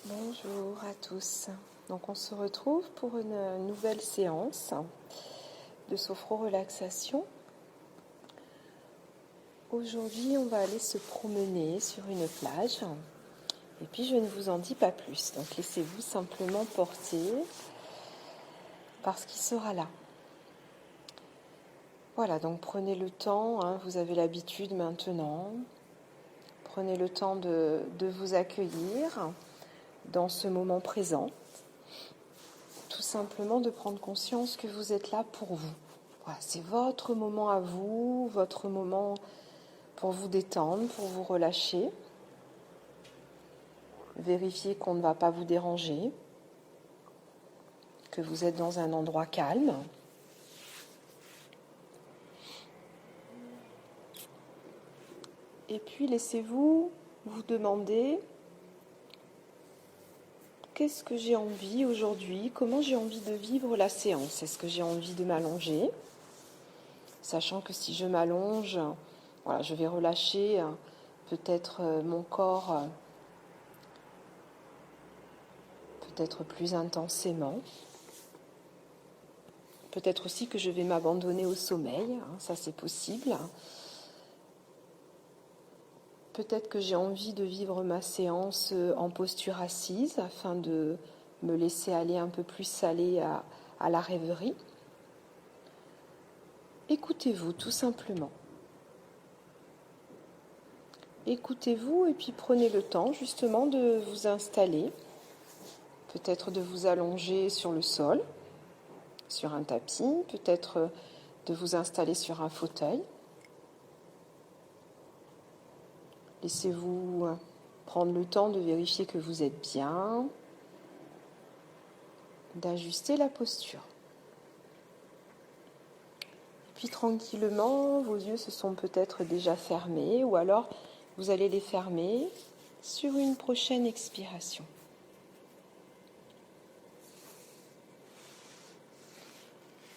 Bonjour à tous. Donc on se retrouve pour une nouvelle séance de sophro-relaxation. Aujourd'hui, on va aller se promener sur une plage. Et puis je ne vous en dis pas plus. Donc laissez-vous simplement porter par ce qui sera là. Voilà, donc prenez le temps, vous avez l'habitude maintenant. Prenez le temps de vous accueillir dans ce moment présent. Tout simplement de prendre conscience que vous êtes là pour vous. Voilà, c'est votre moment à vous, votre moment pour vous détendre, pour vous relâcher. Vérifiez qu'on ne va pas vous déranger, que vous êtes dans un endroit calme. Et puis laissez-vous vous demander qu'est-ce que j'ai envie aujourd'hui, comment j'ai envie de vivre la séance. Est-ce que j'ai envie de m'allonger ? Sachant que si je m'allonge, voilà, je vais relâcher peut-être mon corps peut-être plus intensément. Peut-être aussi que je vais m'abandonner au sommeil, ça c'est possible. Peut-être que j'ai envie de vivre ma séance en posture assise afin de me laisser aller un peu plus aller à la rêverie. Écoutez-vous tout simplement. Écoutez-vous et puis prenez le temps justement de vous installer, peut-être de vous allonger sur le sol, sur un tapis, peut-être de vous installer sur un fauteuil. Laissez-vous prendre le temps de vérifier que vous êtes bien, d'ajuster la posture. Puis tranquillement, vos yeux se sont peut-être déjà fermés ou alors vous allez les fermer sur une prochaine expiration.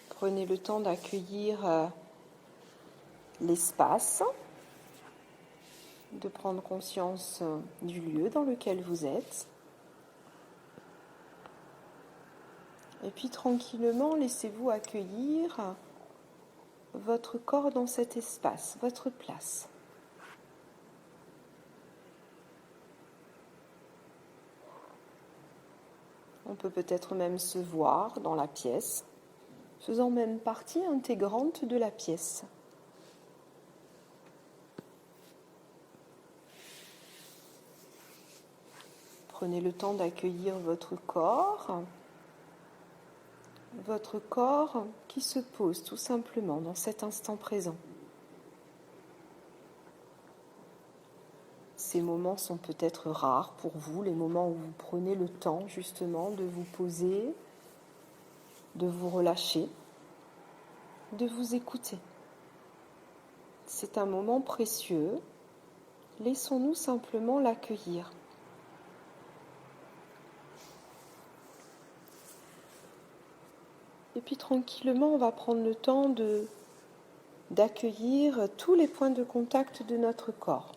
Prenez le temps d'accueillir l'espace, de prendre conscience du lieu dans lequel vous êtes. Et puis tranquillement, laissez-vous accueillir votre corps dans cet espace, votre place. On peut peut-être même se voir dans la pièce, faisant même partie intégrante de la pièce. Prenez le temps d'accueillir votre corps qui se pose tout simplement dans cet instant présent. Ces moments sont peut-être rares pour vous, les moments où vous prenez le temps justement de vous poser, de vous relâcher, de vous écouter. C'est un moment précieux, laissons-nous simplement l'accueillir. Et puis tranquillement, on va prendre le temps d'accueillir tous les points de contact de notre corps.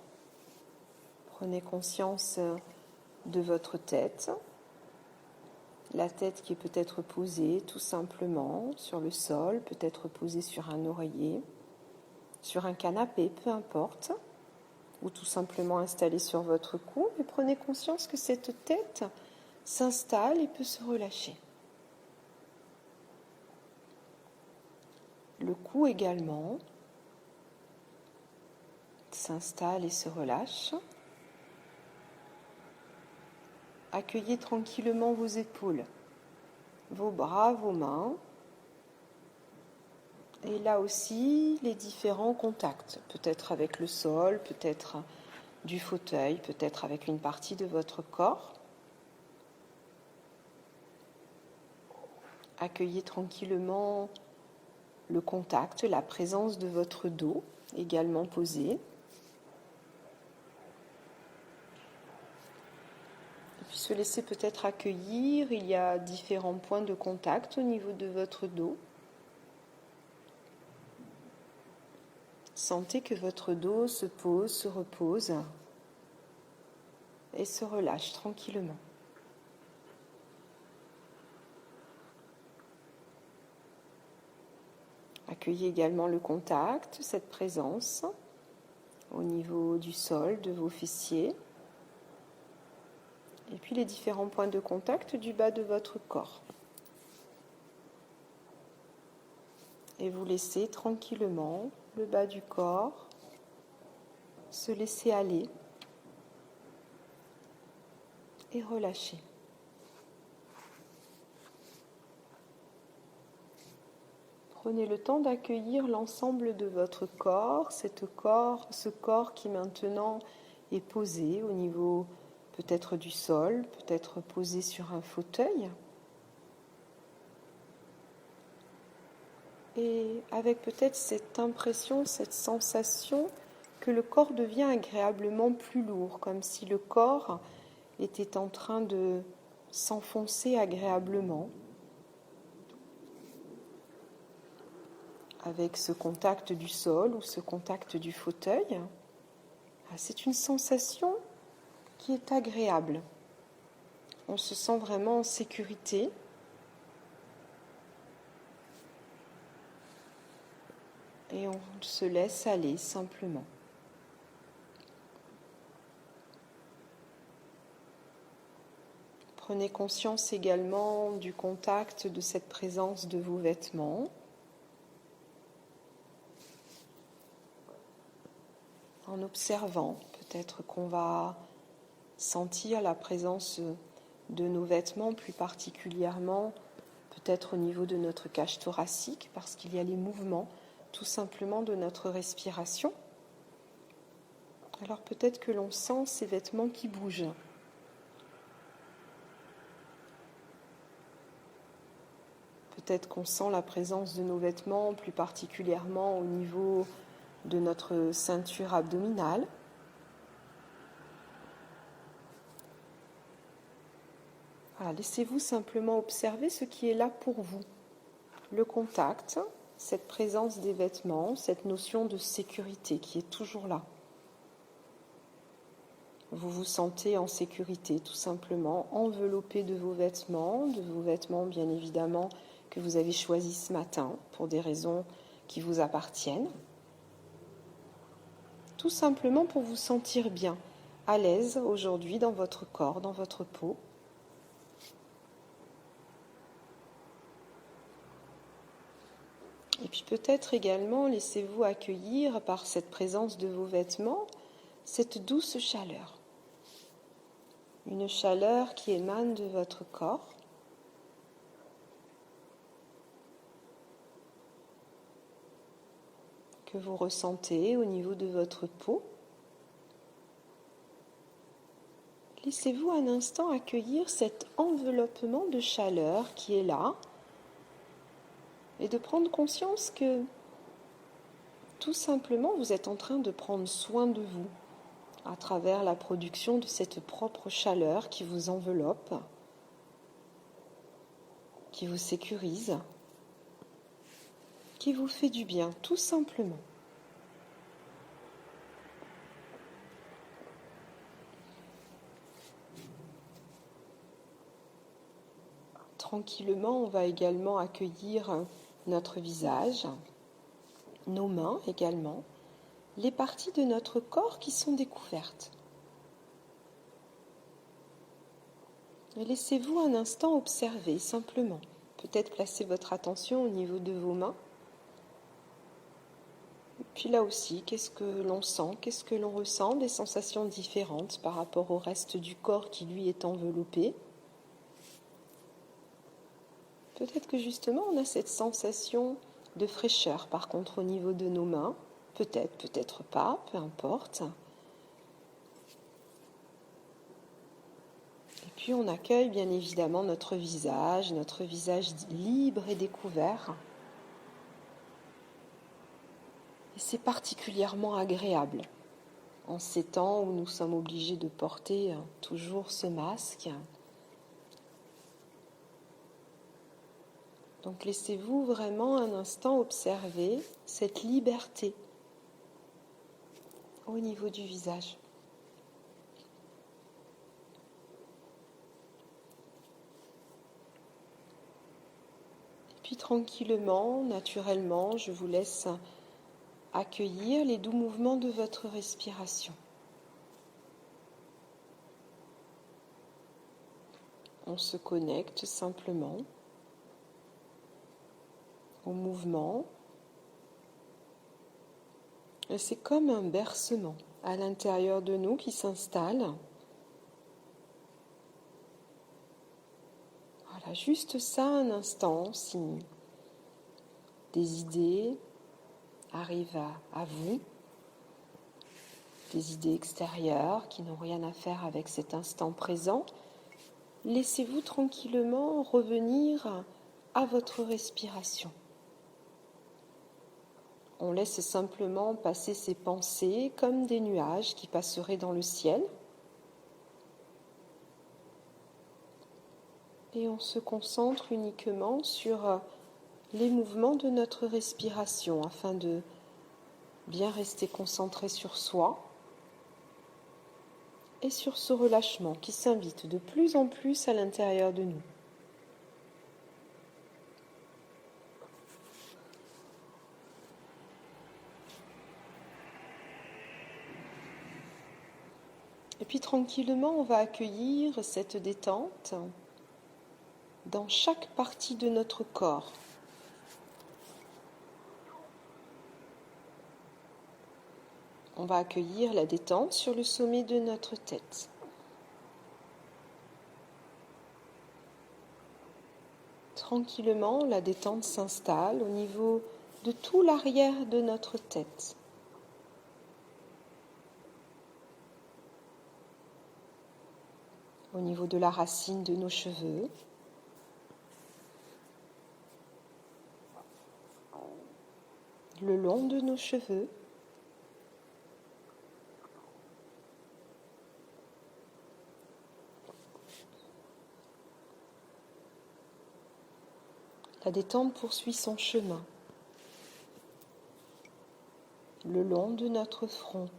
Prenez conscience de votre tête, la tête qui est peut-être posée tout simplement sur le sol, peut-être posée sur un oreiller, sur un canapé, peu importe, ou tout simplement installée sur votre cou. Mais prenez conscience que cette tête s'installe et peut se relâcher. Le cou également s'installe et se relâche. Accueillez tranquillement vos épaules, vos bras, vos mains. Et là aussi, les différents contacts, peut-être avec le sol, peut-être du fauteuil, peut-être avec une partie de votre corps. Accueillez tranquillement le contact, la présence de votre dos, également posé. Et puis se laisser peut-être accueillir, il y a différents points de contact au niveau de votre dos. Sentez que votre dos se pose, se repose et se relâche tranquillement. Accueillez également le contact, cette présence au niveau du sol, de vos fessiers. Et puis les différents points de contact du bas de votre corps. Et vous laissez tranquillement le bas du corps se laisser aller et relâcher. Prenez le temps d'accueillir l'ensemble de votre corps, ce corps qui maintenant est posé au niveau peut-être du sol, peut-être posé sur un fauteuil. Et avec peut-être cette impression, cette sensation que le corps devient agréablement plus lourd, comme si le corps était en train de s'enfoncer agréablement avec ce contact du sol ou ce contact du fauteuil. C'est une sensation qui est agréable. On se sent vraiment en sécurité. Et on se laisse aller simplement. Prenez conscience également du contact de cette présence de vos vêtements. En observant, peut-être qu'on va sentir la présence de nos vêtements, plus particulièrement peut-être au niveau de notre cage thoracique, parce qu'il y a les mouvements tout simplement de notre respiration. Alors peut-être que l'on sent ces vêtements qui bougent. Peut-être qu'on sent la présence de nos vêtements, plus particulièrement au niveau de notre ceinture abdominale. Voilà, laissez-vous simplement observer ce qui est là pour vous. Le contact, cette présence des vêtements, cette notion de sécurité qui est toujours là. Vous vous sentez en sécurité, tout simplement, enveloppé de vos vêtements bien évidemment que vous avez choisis ce matin pour des raisons qui vous appartiennent. Tout simplement pour vous sentir bien, à l'aise aujourd'hui dans votre corps, dans votre peau. Et puis peut-être également laissez-vous accueillir par cette présence de vos vêtements, cette douce chaleur. Une chaleur qui émane de votre corps. Que vous ressentez au niveau de votre peau. Laissez-vous un instant accueillir cet enveloppement de chaleur qui est là et de prendre conscience que tout simplement vous êtes en train de prendre soin de vous à travers la production de cette propre chaleur qui vous enveloppe, qui vous sécurise, qui vous fait du bien, tout simplement. Tranquillement, on va également accueillir notre visage, nos mains également, les parties de notre corps qui sont découvertes. Et laissez-vous un instant observer simplement. Peut-être placer votre attention au niveau de vos mains. Et puis là aussi, qu'est-ce que l'on sent, qu'est-ce que l'on ressent, des sensations différentes par rapport au reste du corps qui lui est enveloppé. Peut-être que justement on a cette sensation de fraîcheur par contre au niveau de nos mains. Peut-être, peut-être pas, peu importe. Et puis on accueille bien évidemment notre visage libre et découvert. Et c'est particulièrement agréable en ces temps où nous sommes obligés de porter toujours ce masque. Donc laissez-vous vraiment un instant observer cette liberté au niveau du visage. Et puis tranquillement, naturellement, je vous laisse accueillir les doux mouvements de votre respiration. On se connecte simplement au mouvement. Et c'est comme un bercement à l'intérieur de nous qui s'installe. Voilà, juste ça un instant, si des idées arrivent à vous, des idées extérieures qui n'ont rien à faire avec cet instant présent, laissez-vous tranquillement revenir à votre respiration. On laisse simplement passer ces pensées comme des nuages qui passeraient dans le ciel. Et on se concentre uniquement sur les mouvements de notre respiration afin de bien rester concentré sur soi et sur ce relâchement qui s'invite de plus en plus à l'intérieur de nous. Et puis tranquillement, on va accueillir cette détente dans chaque partie de notre corps. On va accueillir la détente sur le sommet de notre tête. Tranquillement, la détente s'installe au niveau de tout l'arrière de notre tête. Au niveau de la racine de nos cheveux, le long de nos cheveux, la détente poursuit son chemin le long de notre front.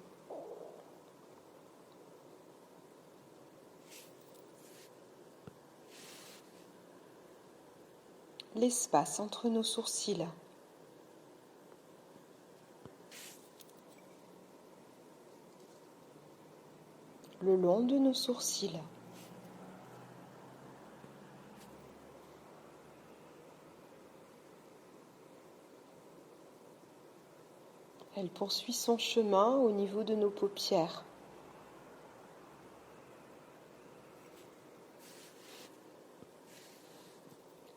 L'espace entre nos sourcils. Le long de nos sourcils. Elle poursuit son chemin au niveau de nos paupières.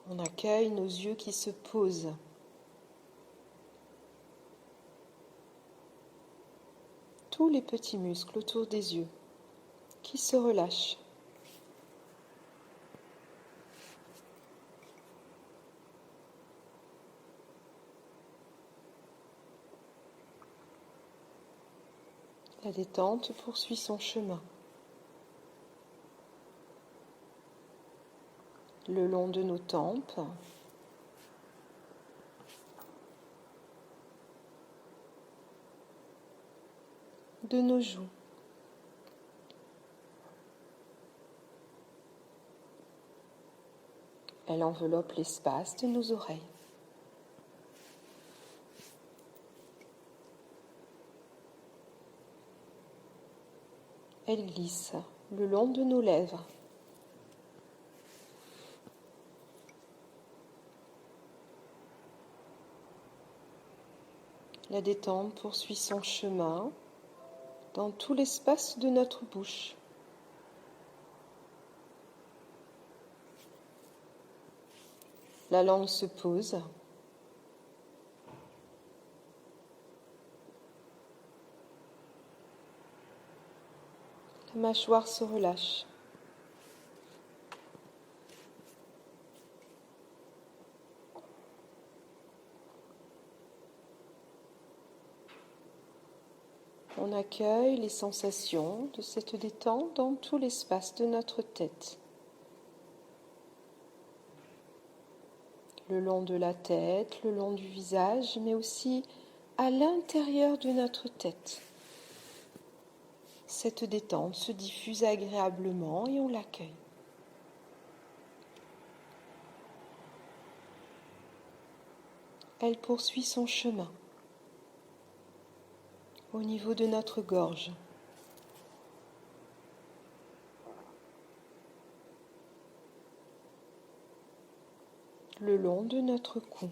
On accueille nos yeux qui se posent. Tous les petits muscles autour des yeux qui se relâchent. La détente poursuit son chemin le long de nos tempes, de nos joues. Elle enveloppe l'espace de nos oreilles. Elle glisse le long de nos lèvres. La détente poursuit son chemin dans tout l'espace de notre bouche. La langue se pose. La mâchoire se relâche. On accueille les sensations de cette détente dans tout l'espace de notre tête. Le long de la tête, le long du visage, mais aussi à l'intérieur de notre tête. Cette détente se diffuse agréablement et on l'accueille. elle poursuit son chemin au niveau de notre gorge. Le long de notre cou.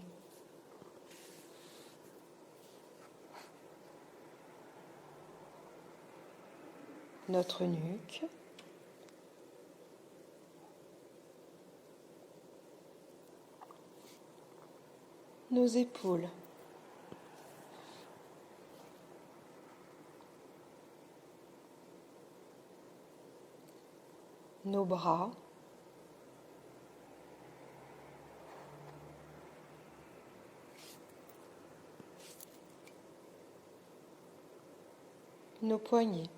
Notre nuque. Nos épaules. Nos bras. Nos poignets.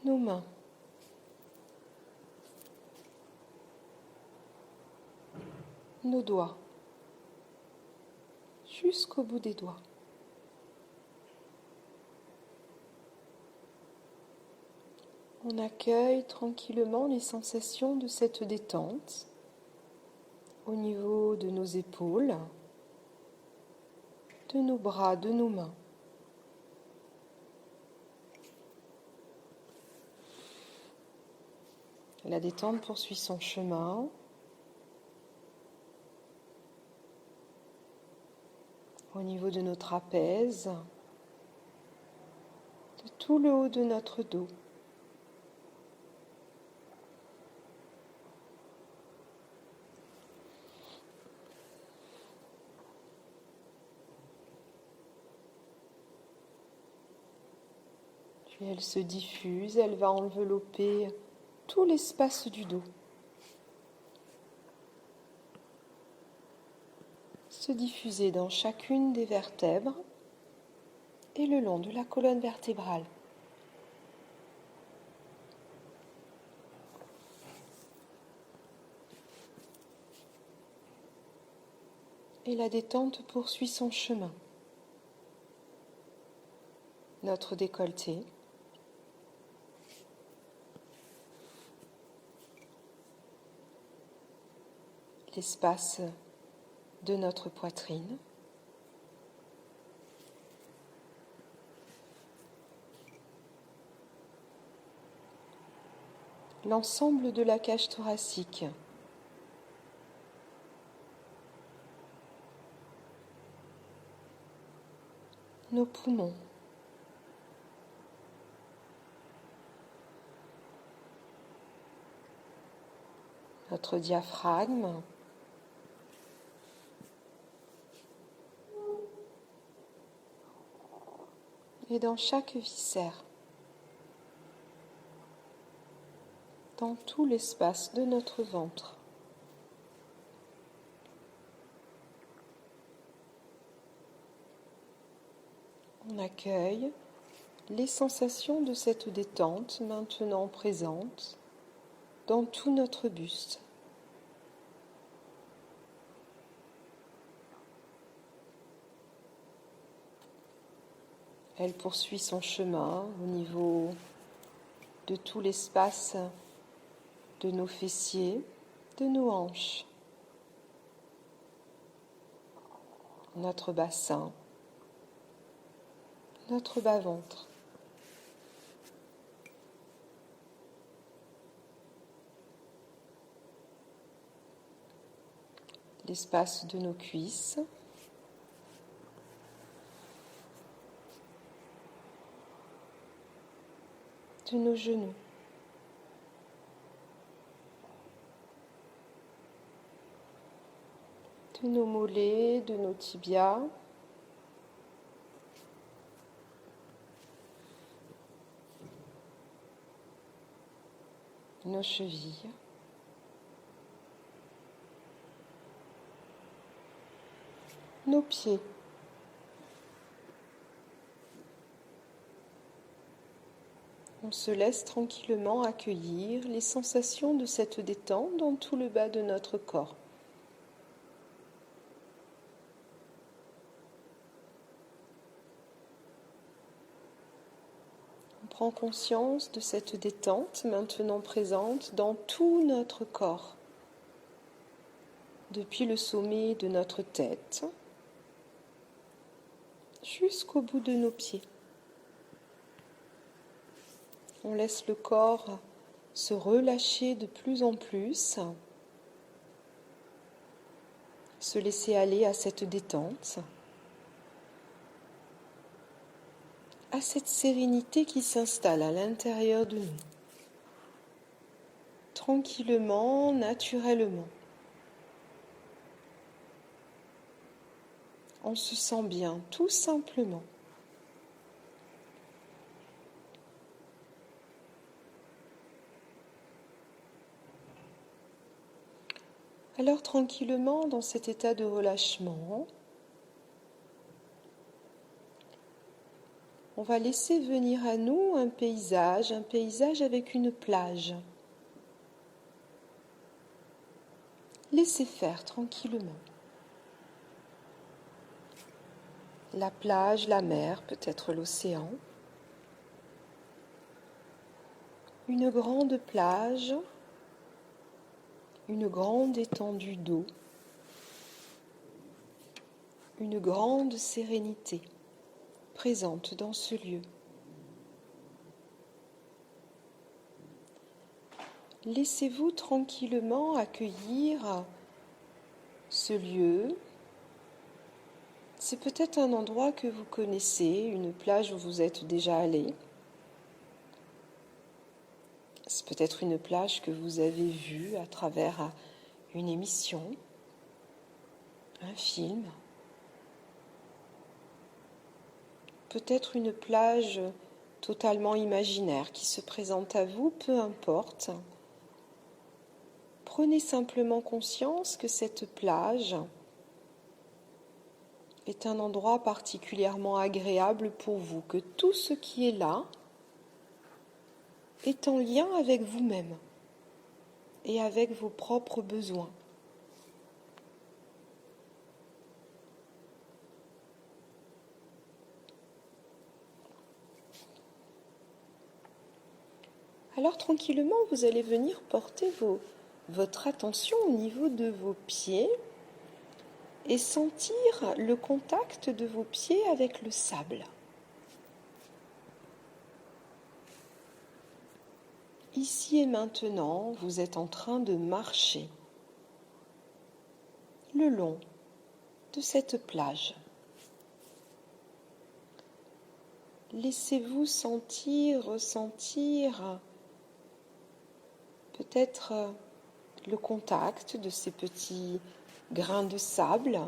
Nos mains. Nos doigts. Jusqu'au bout des doigts. On accueille tranquillement les sensations de cette détente au niveau de nos épaules, de nos bras, de nos mains. La détente poursuit son chemin au niveau de nos trapèzes, de tout le haut de notre dos. Puis elle se diffuse, elle va envelopper tout l'espace du dos. Se diffuser dans chacune des vertèbres et le long de la colonne vertébrale. Et la détente poursuit son chemin. Notre décolleté. L'espace de notre poitrine. L'ensemble de la cage thoracique. Nos poumons. Notre diaphragme. Et dans chaque viscère. Dans tout l'espace de notre ventre. On accueille les sensations de cette détente maintenant présentes dans tout notre buste. Elle poursuit son chemin au niveau de tout l'espace de nos fessiers, de nos hanches, notre bassin, notre bas-ventre. L'espace de nos cuisses, de nos genoux, de nos mollets, de nos tibias, nos chevilles, nos pieds. On se laisse tranquillement accueillir les sensations de cette détente dans tout le bas de notre corps. On prend conscience de cette détente maintenant présente dans tout notre corps, depuis le sommet de notre tête jusqu'au bout de nos pieds. On laisse le corps se relâcher de plus en plus, se laisser aller à cette détente, à cette sérénité qui s'installe à l'intérieur de nous, tranquillement, naturellement. On se sent bien, tout simplement. Alors tranquillement, dans cet état de relâchement, on va laisser venir à nous un paysage avec une plage. Laissez faire tranquillement. La plage, la mer, peut-être l'océan. Une grande plage, une grande étendue d'eau, une grande sérénité présente dans ce lieu. Laissez-vous tranquillement accueillir ce lieu. C'est peut-être un endroit que vous connaissez, une plage où vous êtes déjà allé. C'est peut-être une plage que vous avez vue à travers une émission, un film. Peut-être une plage totalement imaginaire qui se présente à vous, peu importe. Prenez simplement conscience que cette plage est un endroit particulièrement agréable pour vous, que tout ce qui est là est en lien avec vous-même et avec vos propres besoins. Alors tranquillement, vous allez venir porter votre attention au niveau de vos pieds et sentir le contact de vos pieds avec le sable. Ici et maintenant, vous êtes en train de marcher le long de cette plage. Laissez-vous ressentir peut-être le contact de ces petits grains de sable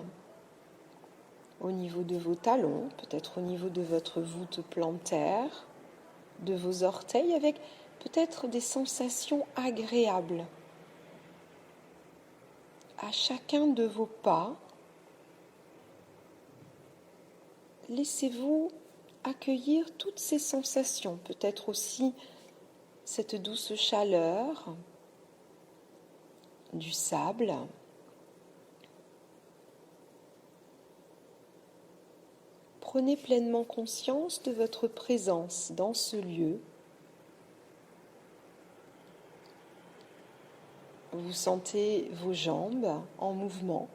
au niveau de vos talons, peut-être au niveau de votre voûte plantaire, de vos orteils, avec peut-être des sensations agréables. À chacun de vos pas, laissez-vous accueillir toutes ces sensations, peut-être aussi cette douce chaleur du sable. Prenez pleinement conscience de votre présence dans ce lieu. Vous sentez vos jambes en mouvement.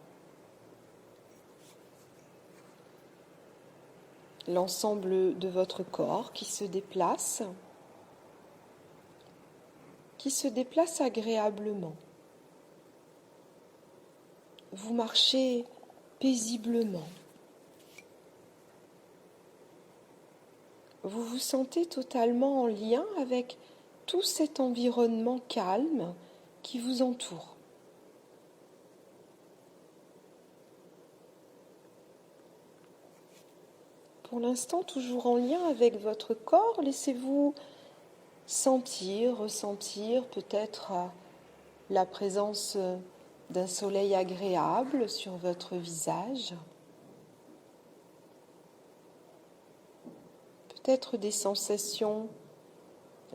L'ensemble de votre corps qui se déplace agréablement. Vous marchez paisiblement. Vous vous sentez totalement en lien avec tout cet environnement calme qui vous entoure. Pour l'instant, toujours en lien avec votre corps, laissez-vous ressentir peut-être la présence d'un soleil agréable sur votre visage. Peut-être des sensations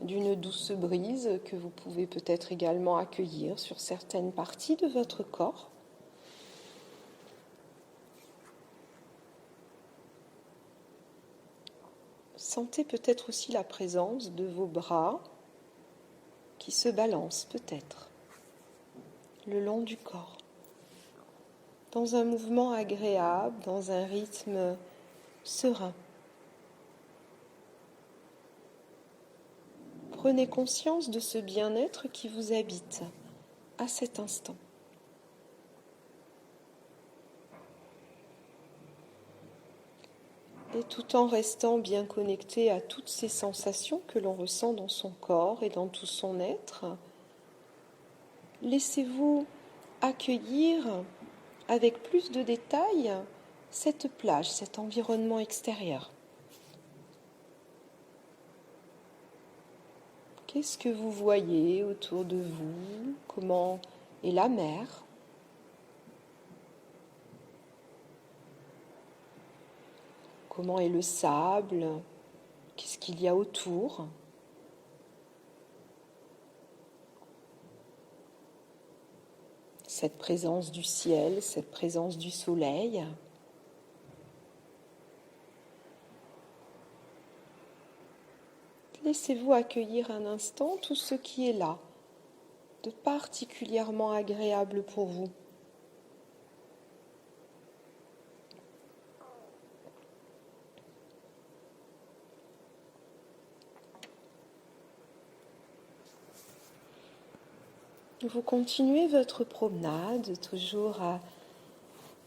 d'une douce brise que vous pouvez peut-être également accueillir sur certaines parties de votre corps. Sentez peut-être aussi la présence de vos bras qui se balancent peut-être le long du corps, dans un mouvement agréable, dans un rythme serein. Prenez conscience de ce bien-être qui vous habite à cet instant. Et tout en restant bien connecté à toutes ces sensations que l'on ressent dans son corps et dans tout son être, laissez-vous accueillir avec plus de détails cette plage, cet environnement extérieur. Qu'est-ce que vous voyez autour de vous? Comment est la mer? Comment est le sable? Qu'est-ce qu'il y a autour? Cette présence du ciel, cette présence du soleil. Laissez-vous accueillir un instant tout ce qui est là, de particulièrement agréable pour vous. Vous continuez votre promenade, toujours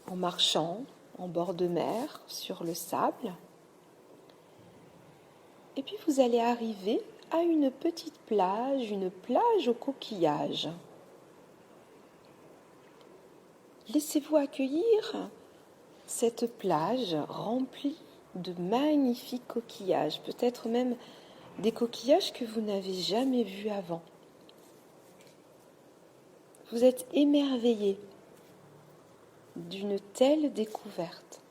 en marchant en bord de mer, sur le sable. Et puis vous allez arriver à une petite plage, une plage aux coquillages. Laissez-vous accueillir cette plage remplie de magnifiques coquillages, peut-être même des coquillages que vous n'avez jamais vus avant. Vous êtes émerveillé d'une telle découverte.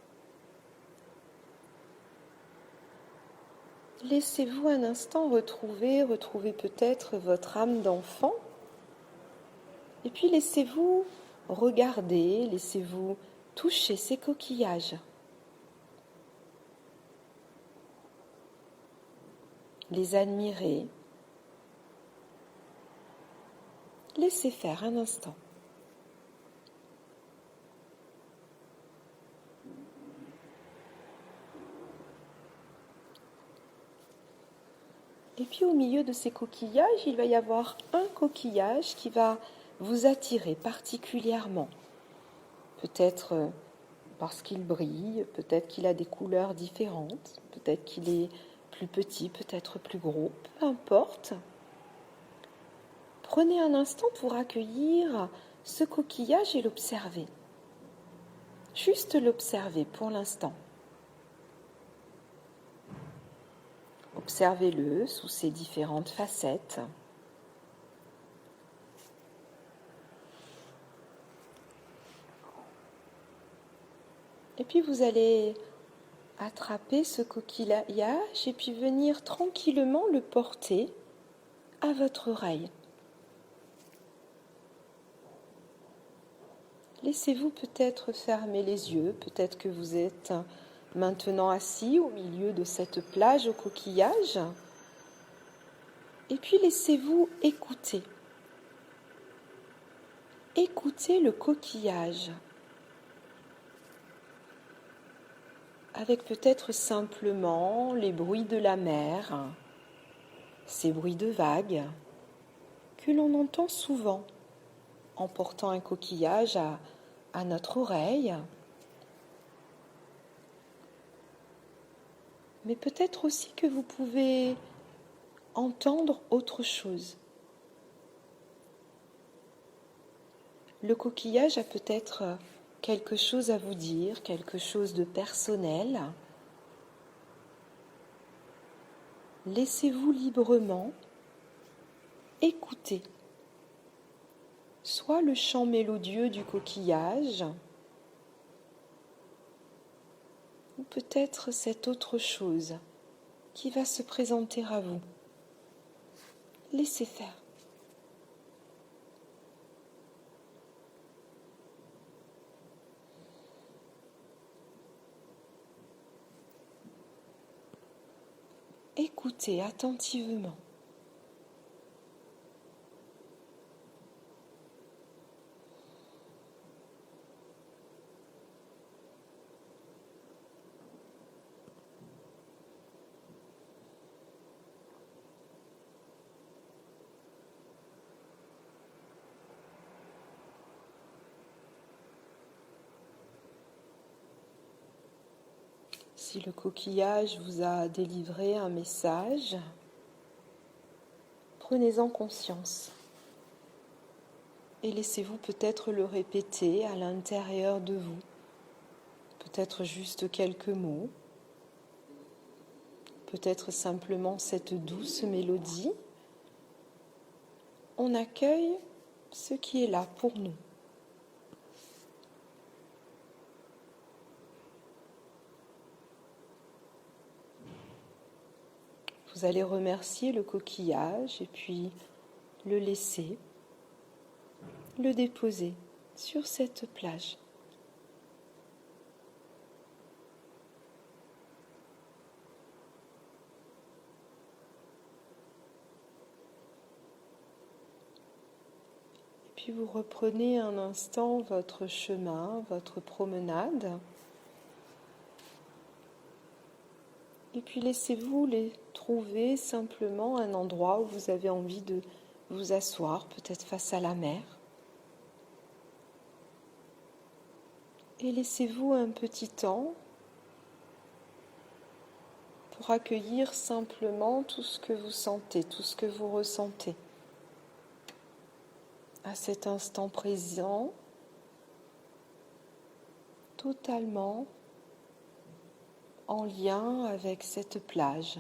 Laissez-vous un instant retrouver peut-être votre âme d'enfant, et puis laissez-vous regarder, laissez-vous toucher ces coquillages. Les admirer. Laissez faire un instant. Et puis au milieu de ces coquillages, il va y avoir un coquillage qui va vous attirer particulièrement. Peut-être parce qu'il brille, peut-être qu'il a des couleurs différentes, peut-être qu'il est plus petit, peut-être plus gros, peu importe. Prenez un instant pour accueillir ce coquillage et l'observer. Juste l'observer pour l'instant. Observez-le sous ses différentes facettes. Et puis vous allez attraper ce coquillage et puis venir tranquillement le porter à votre oreille. Laissez-vous peut-être fermer les yeux, peut-être que vous êtes maintenant assis au milieu de cette plage aux coquillages. Et puis laissez-vous écouter. Écoutez le coquillage. Avec peut-être simplement les bruits de la mer, ces bruits de vagues que l'on entend souvent en portant un coquillage à notre oreille. Mais peut-être aussi que vous pouvez entendre autre chose. Le coquillage a peut-être quelque chose à vous dire, quelque chose de personnel. Laissez-vous librement écouter soit le chant mélodieux du coquillage, ou peut-être cette autre chose qui va se présenter à vous. Laissez faire. écoutez attentivement. Si le coquillage vous a délivré un message, prenez-en conscience et laissez-vous peut-être le répéter à l'intérieur de vous. Peut-être juste quelques mots, peut-être simplement cette douce mélodie. On accueille ce qui est là pour nous. Vous allez remercier le coquillage et puis le laisser, le déposer sur cette plage. Et puis vous reprenez un instant votre chemin, votre promenade. Et puis laissez-vous les trouver simplement un endroit où vous avez envie de vous asseoir, peut-être face à la mer. Et laissez-vous un petit temps pour accueillir simplement tout ce que vous sentez, tout ce que vous ressentez. À cet instant présent, totalement en lien avec cette plage,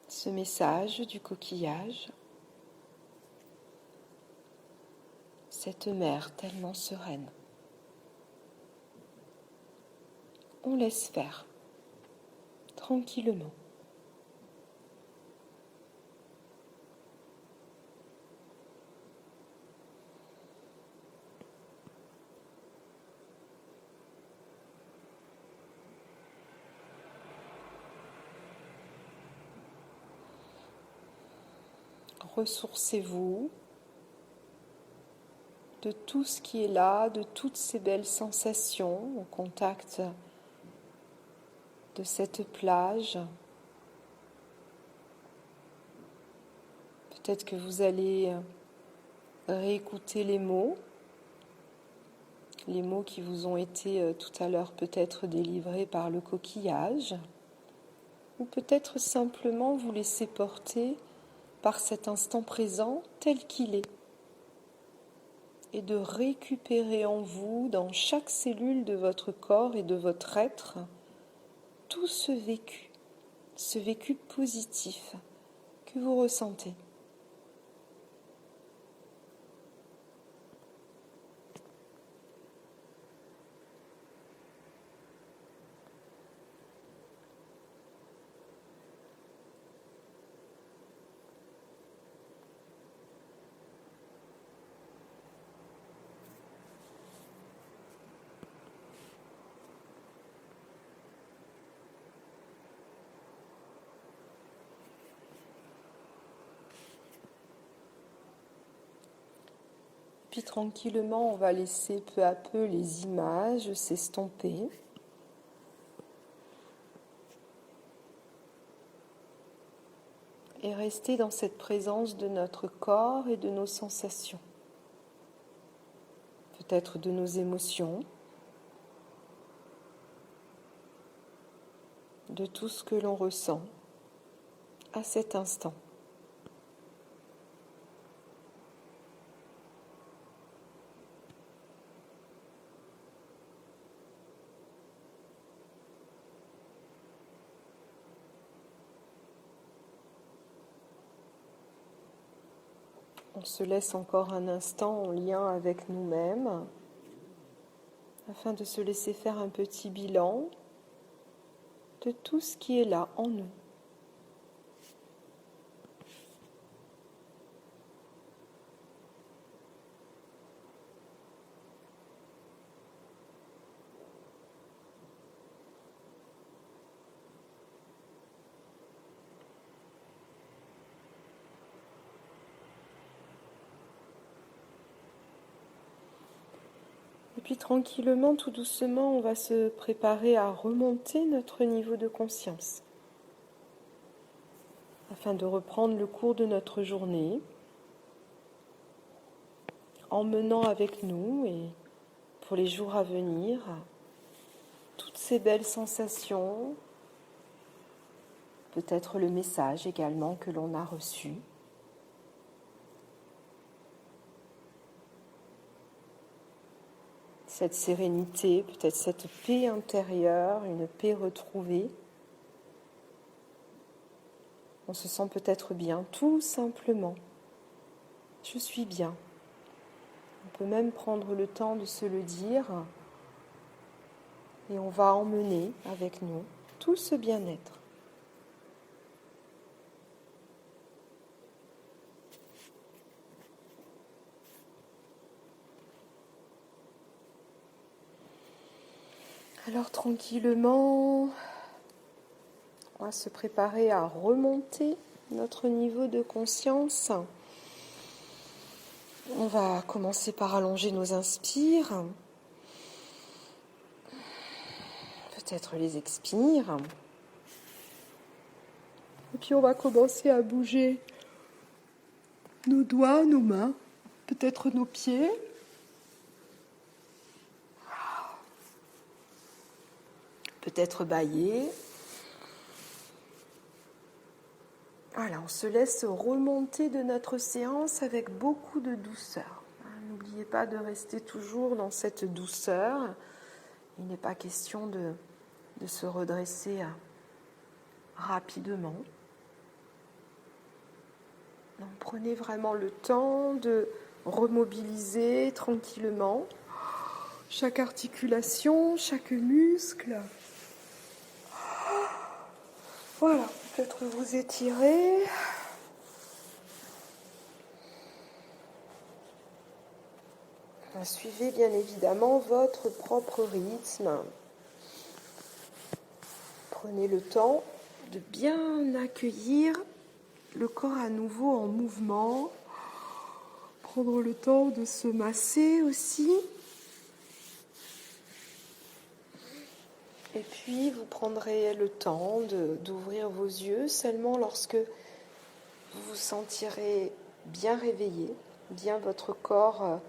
ce message du coquillage, cette mer tellement sereine. On laisse faire, tranquillement. Ressourcez-vous de tout ce qui est là, de toutes ces belles sensations au contact de cette plage. Peut-être que vous allez réécouter les mots qui vous ont été tout à l'heure peut-être délivrés par le coquillage, ou peut-être simplement vous laisser porter par cet instant présent tel qu'il est, et de récupérer en vous, dans chaque cellule de votre corps et de votre être, tout ce vécu positif que vous ressentez. Puis tranquillement, on va laisser peu à peu les images s'estomper. Et rester dans cette présence de notre corps et de nos sensations. Peut-être de nos émotions, de tout ce que l'on ressent à cet instant. On se laisse encore un instant en lien avec nous-mêmes afin de se laisser faire un petit bilan de tout ce qui est là en nous. Et puis tranquillement, tout doucement, on va se préparer à remonter notre niveau de conscience afin de reprendre le cours de notre journée, emmenant avec nous et pour les jours à venir toutes ces belles sensations, peut-être le message également que l'on a reçu. Cette sérénité, peut-être cette paix intérieure, une paix retrouvée. On se sent peut-être bien, tout simplement. Je suis bien. On peut même prendre le temps de se le dire et on va emmener avec nous tout ce bien-être. Alors tranquillement, on va se préparer à remonter notre niveau de conscience. On va commencer par allonger nos inspires, peut-être les expires. Et puis on va commencer à bouger nos doigts, nos mains, peut-être nos pieds. Peut-être bâiller. Voilà, on se laisse remonter de notre séance avec beaucoup de douceur. N'oubliez pas de rester toujours dans cette douceur. Il n'est pas question de se redresser rapidement. Donc, prenez vraiment le temps de remobiliser tranquillement chaque articulation, chaque muscle. Voilà, peut-être vous étirez. Suivez bien évidemment votre propre rythme. Prenez le temps de bien accueillir le corps à nouveau en mouvement. Prendre le temps de se masser aussi. Et puis vous prendrez le temps d'ouvrir vos yeux seulement lorsque vous vous sentirez bien réveillé, bien votre corps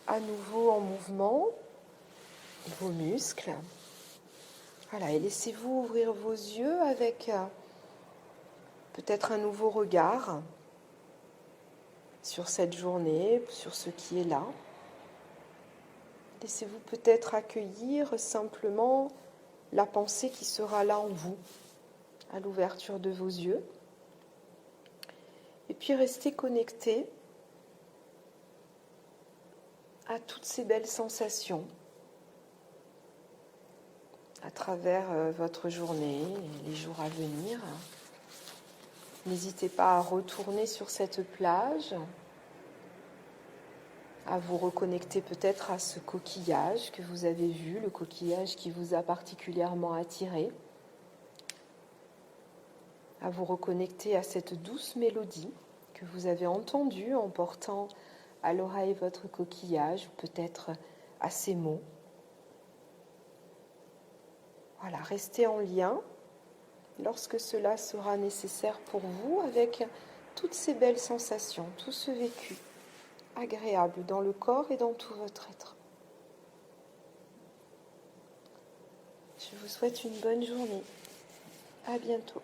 à nouveau en mouvement, vos muscles. Voilà, et laissez-vous ouvrir vos yeux avec peut-être un nouveau regard sur cette journée, sur ce qui est là. Laissez-vous peut-être accueillir simplement la pensée qui sera là en vous, à l'ouverture de vos yeux. Et puis restez connecté à toutes ces belles sensations à travers votre journée et les jours à venir. N'hésitez pas à retourner sur cette plage, à vous reconnecter peut-être à ce coquillage que vous avez vu, le coquillage qui vous a particulièrement attiré, à vous reconnecter à cette douce mélodie que vous avez entendue en portant à l'oreille votre coquillage, ou peut-être à ces mots. Voilà, restez en lien lorsque cela sera nécessaire pour vous avec toutes ces belles sensations, tout ce vécu agréable dans le corps et dans tout votre être. Je vous souhaite une bonne journée. À bientôt.